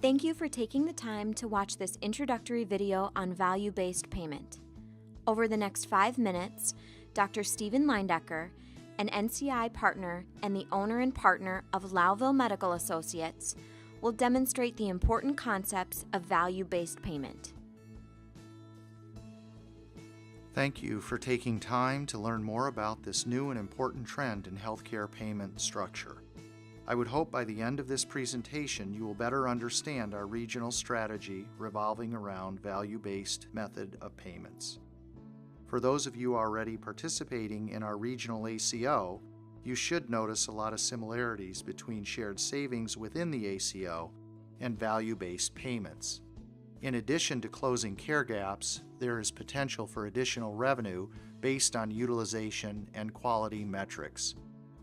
Thank you for taking the time to watch this introductory video on value-based payment. Over the next 5 minutes, Dr. Stephen Leindecker, an NCI partner and the owner and partner of Lowville Medical Associates, will demonstrate the important concepts of value-based payment. Thank you for taking time to learn more about this new and important trend in healthcare payment structure. I would hope by the end of this presentation you will better understand our regional strategy revolving around value-based method of payments. For those of you already participating in our regional ACO, you should notice a lot of similarities between shared savings within the ACO and value-based payments. In addition to closing care gaps, there is potential for additional revenue based on utilization and quality metrics.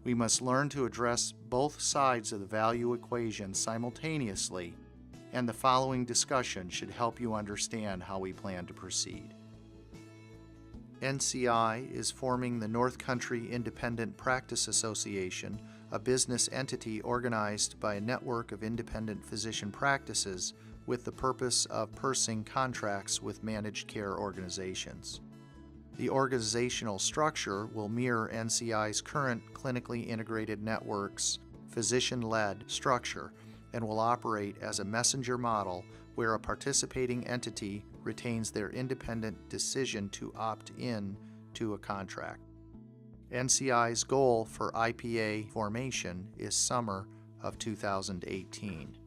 We must learn to address both sides of the value equation simultaneously, and the following discussion should help you understand how we plan to proceed. NCI is forming the North Country Independent Practice Association, a business entity organized by a network of independent physician practices with the purpose of pursing contracts with managed care organizations. The organizational structure will mirror NCI's current clinically integrated networks, physician-led structure, and will operate as a messenger model where a participating entity retains their independent decision to opt in to a contract. NCI's goal for IPA formation is summer of 2018.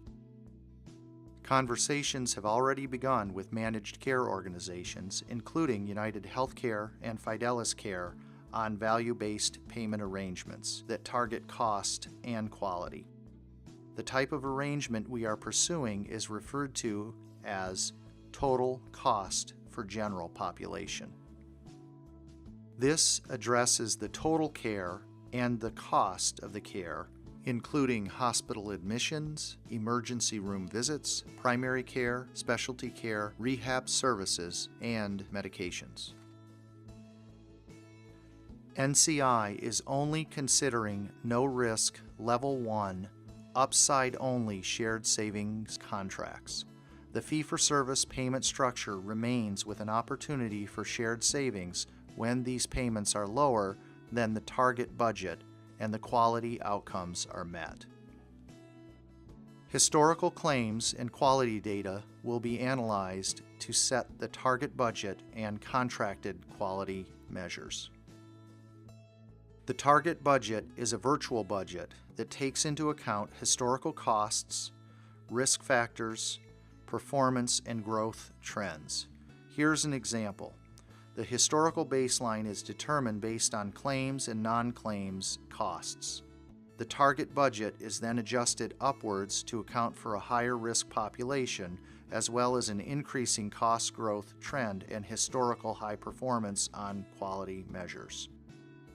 Conversations have already begun with managed care organizations, including United Healthcare and Fidelis Care, on value-based payment arrangements that target cost and quality. The type of arrangement we are pursuing is referred to as total cost for general population. This addresses the total care and the cost of the care, including hospital admissions, emergency room visits, primary care, specialty care, rehab services, and medications. NCI is only considering no-risk Level 1, upside-only shared savings contracts. The fee-for-service payment structure remains with an opportunity for shared savings when these payments are lower than the target budget and the quality outcomes are met. Historical claims and quality data will be analyzed to set the target budget and contracted quality measures. The target budget is a virtual budget that takes into account historical costs, risk factors, performance, and growth trends. Here's an example. The historical baseline is determined based on claims and non-claims costs. The target budget is then adjusted upwards to account for a higher risk population, as well as an increasing cost growth trend and historical high performance on quality measures.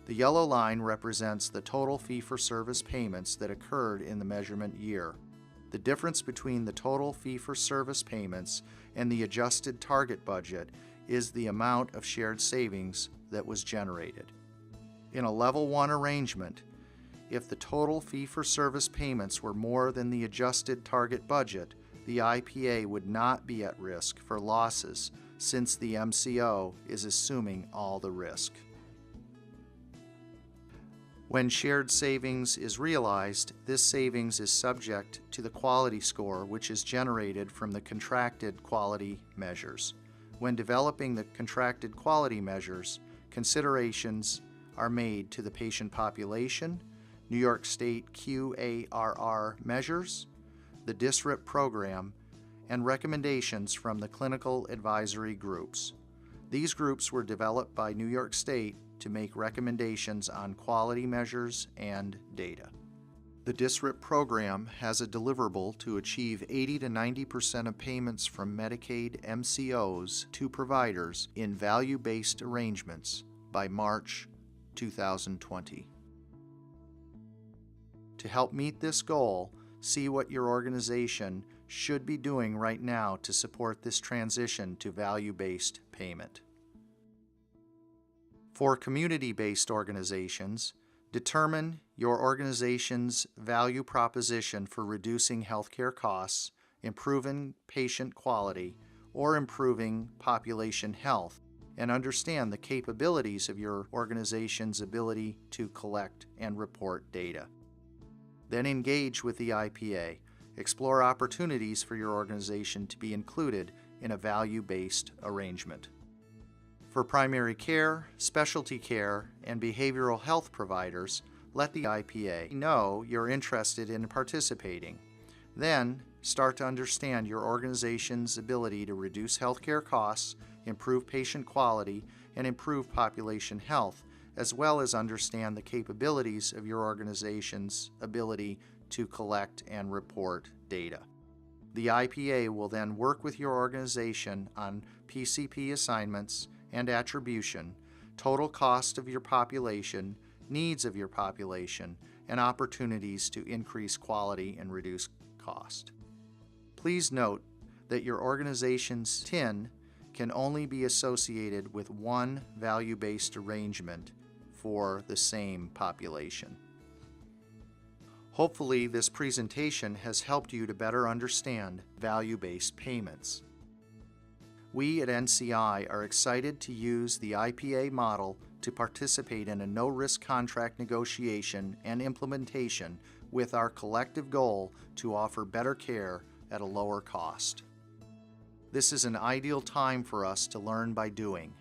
The yellow line represents the total fee-for-service payments that occurred in the measurement year. The difference between the total fee-for-service payments and the adjusted target budget is the amount of shared savings that was generated. In a Level 1 arrangement, if the total fee-for-service payments were more than the adjusted target budget, the IPA would not be at risk for losses since the MCO is assuming all the risk. When shared savings is realized, this savings is subject to the quality score, which is generated from the contracted quality measures. When developing the contracted quality measures, considerations are made to the patient population, New York State QARR measures, the DSRIP program, and recommendations from the clinical advisory groups. These groups were developed by New York State to make recommendations on quality measures and data. The DSRIP program has a deliverable to achieve 80 to 90% of payments from Medicaid MCOs to providers in value-based arrangements by March 2020. To help meet this goal, see what your organization should be doing right now to support this transition to value-based payment. For community-based organizations, determine your organization's value proposition for reducing healthcare costs improving patient quality, or improving population health, and understand the capabilities of your organization's ability to collect and report data. Then engage with the IPA. Explore opportunities for your organization to be included in a value-based arrangement. For primary care, specialty care, and behavioral health providers, let the IPA know you're interested in participating. Then, start to understand your organization's ability to reduce healthcare costs, improve patient quality, and improve population health, as well as understand the capabilities of your organization's ability to collect and report data. The IPA will then work with your organization on PCP assignments and attribution, total cost of your population, needs of your population, and opportunities to increase quality and reduce cost. Please note that your organization's TIN can only be associated with one value-based arrangement for the same population. Hopefully, this presentation has helped you to better understand value-based payments. We at NCI are excited to use the IPA model to participate in a no-risk contract negotiation and implementation with our collective goal to offer better care at a lower cost. This is an ideal time for us to learn by doing.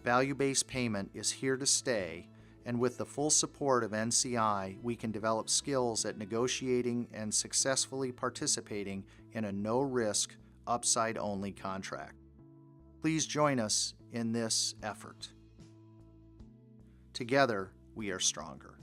Value-based payment is here to stay, and with the full support of NCI, we can develop skills at negotiating and successfully participating in a no-risk, upside-only contract. Please join us in this effort. Together, we are stronger.